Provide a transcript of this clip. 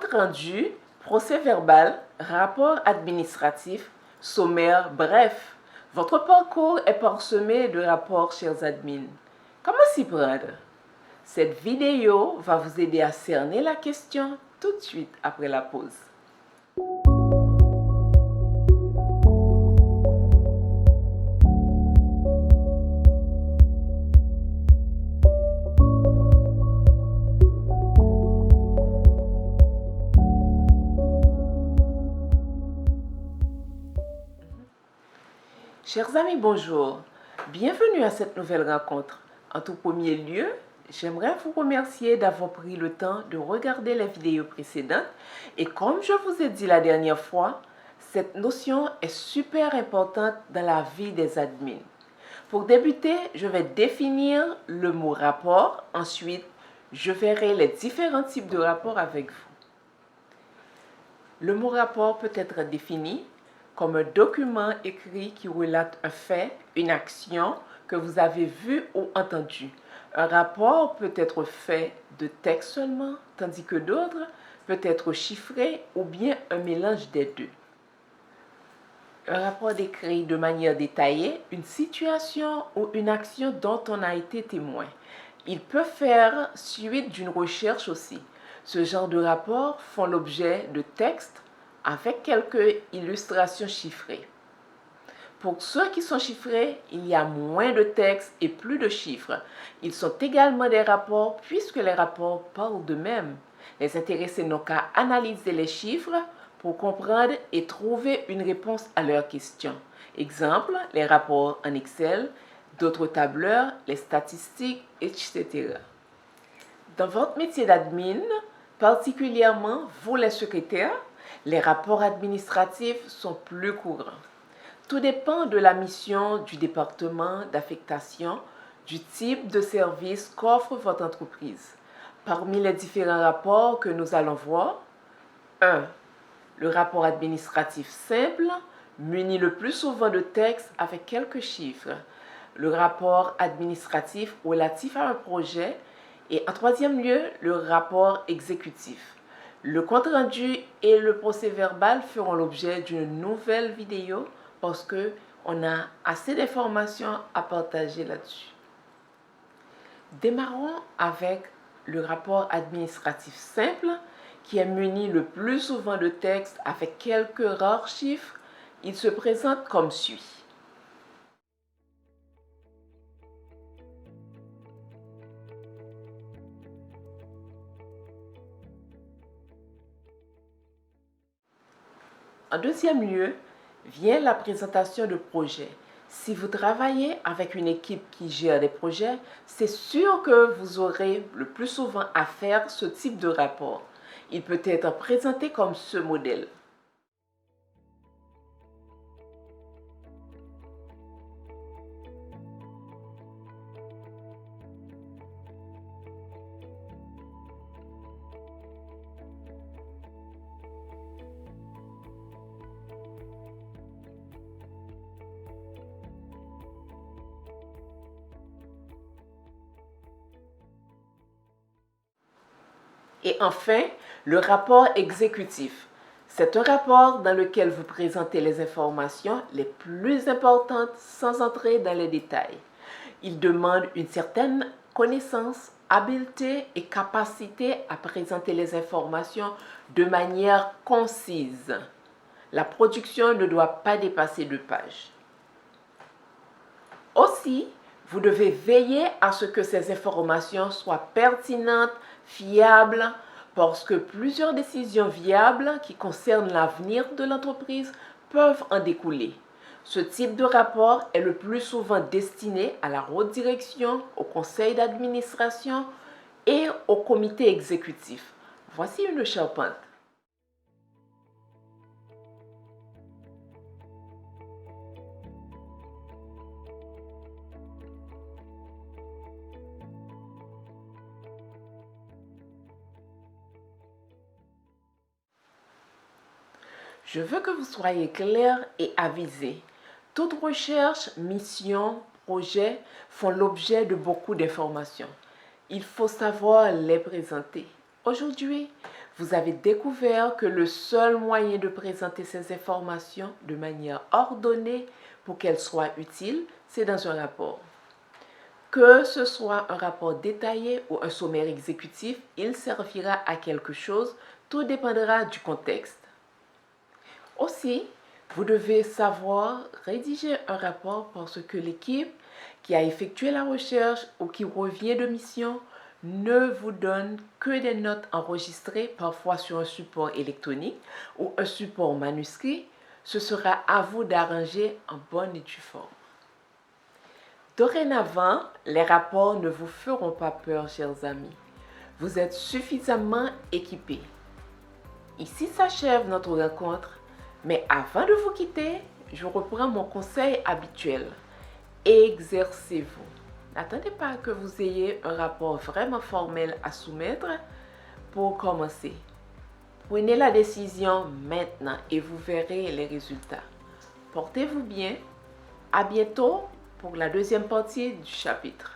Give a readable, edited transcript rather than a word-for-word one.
Compte rendu, procès-verbal, rapport administratif, sommaire, bref. Votre parcours est parsemé de rapports, chers admins. Comment s'y prendre? Cette vidéo va vous aider à cerner la question tout de suite après la pause. Chers amis, bonjour. Bienvenue à cette nouvelle rencontre. En tout premier lieu, j'aimerais vous remercier d'avoir pris le temps de regarder les vidéos précédentes. Et comme je vous ai dit la dernière fois, cette notion est super importante dans la vie des admins. Pour débuter, je vais définir le mot rapport. Ensuite, je verrai les différents types de rapports avec vous. Le mot rapport peut être défini comme un document écrit qui relate un fait, une action que vous avez vue ou entendue. Un rapport peut être fait de texte seulement, tandis que d'autres peut être chiffré ou bien un mélange des deux. Un rapport décrit de manière détaillée une situation ou une action dont on a été témoin. Il peut faire suite d'une recherche aussi. Ce genre de rapports font l'objet de textes avec quelques illustrations chiffrées. Pour ceux qui sont chiffrés, il y a moins de textes et plus de chiffres. Ils sont également des rapports puisque les rapports parlent d'eux-mêmes. Les intéressés n'ont qu'à analyser les chiffres pour comprendre et trouver une réponse à leurs questions. Exemple, les rapports en Excel, d'autres tableurs, les statistiques, etc. Dans votre métier d'admin, particulièrement vous les secrétaires, les rapports administratifs sont plus courants. Tout dépend de la mission du département d'affectation, du type de service qu'offre votre entreprise. Parmi les différents rapports que nous allons voir, 1. Le rapport administratif simple, muni le plus souvent de texte avec quelques chiffres. Le rapport administratif relatif à un projet. Et en troisième lieu, le rapport exécutif. Le compte-rendu et le procès-verbal feront l'objet d'une nouvelle vidéo parce qu'on a assez d'informations à partager là-dessus. Démarrons avec le rapport administratif simple qui est muni le plus souvent de texte avec quelques rares chiffres. Il se présente comme suit. En deuxième lieu, vient la présentation de projet. Si vous travaillez avec une équipe qui gère des projets, c'est sûr que vous aurez le plus souvent à faire ce type de rapport. Il peut être présenté comme ce modèle. Et enfin, le rapport exécutif. C'est un rapport dans lequel vous présentez les informations les plus importantes sans entrer dans les détails. Il demande une certaine connaissance, habileté et capacité à présenter les informations de manière concise. La production ne doit pas dépasser 2 pages. Aussi, vous devez veiller à ce que ces informations soient pertinentes, fiables, parce que plusieurs décisions viables qui concernent l'avenir de l'entreprise peuvent en découler. Ce type de rapport est le plus souvent destiné à la haute direction, au conseil d'administration et au comité exécutif. Voici une charpente. Je veux que vous soyez clair et avisé. Toute recherche, mission, projet font l'objet de beaucoup d'informations. Il faut savoir les présenter. Aujourd'hui, vous avez découvert que le seul moyen de présenter ces informations de manière ordonnée pour qu'elles soient utiles, c'est dans un rapport. Que ce soit un rapport détaillé ou un sommaire exécutif, il servira à quelque chose, tout dépendra du contexte. Aussi, vous devez savoir rédiger un rapport parce que l'équipe qui a effectué la recherche ou qui revient de mission ne vous donne que des notes enregistrées, parfois sur un support électronique ou un support manuscrit. Ce sera à vous d'arranger en bonne et due forme. Dorénavant, les rapports ne vous feront pas peur, chers amis. Vous êtes suffisamment équipés. Ici s'achève notre rencontre, mais avant de vous quitter, je reprends mon conseil habituel. Exercez-vous. N'attendez pas que vous ayez un rapport vraiment formel à soumettre pour commencer. Prenez la décision maintenant et vous verrez les résultats. Portez-vous bien. À bientôt pour la deuxième partie du chapitre.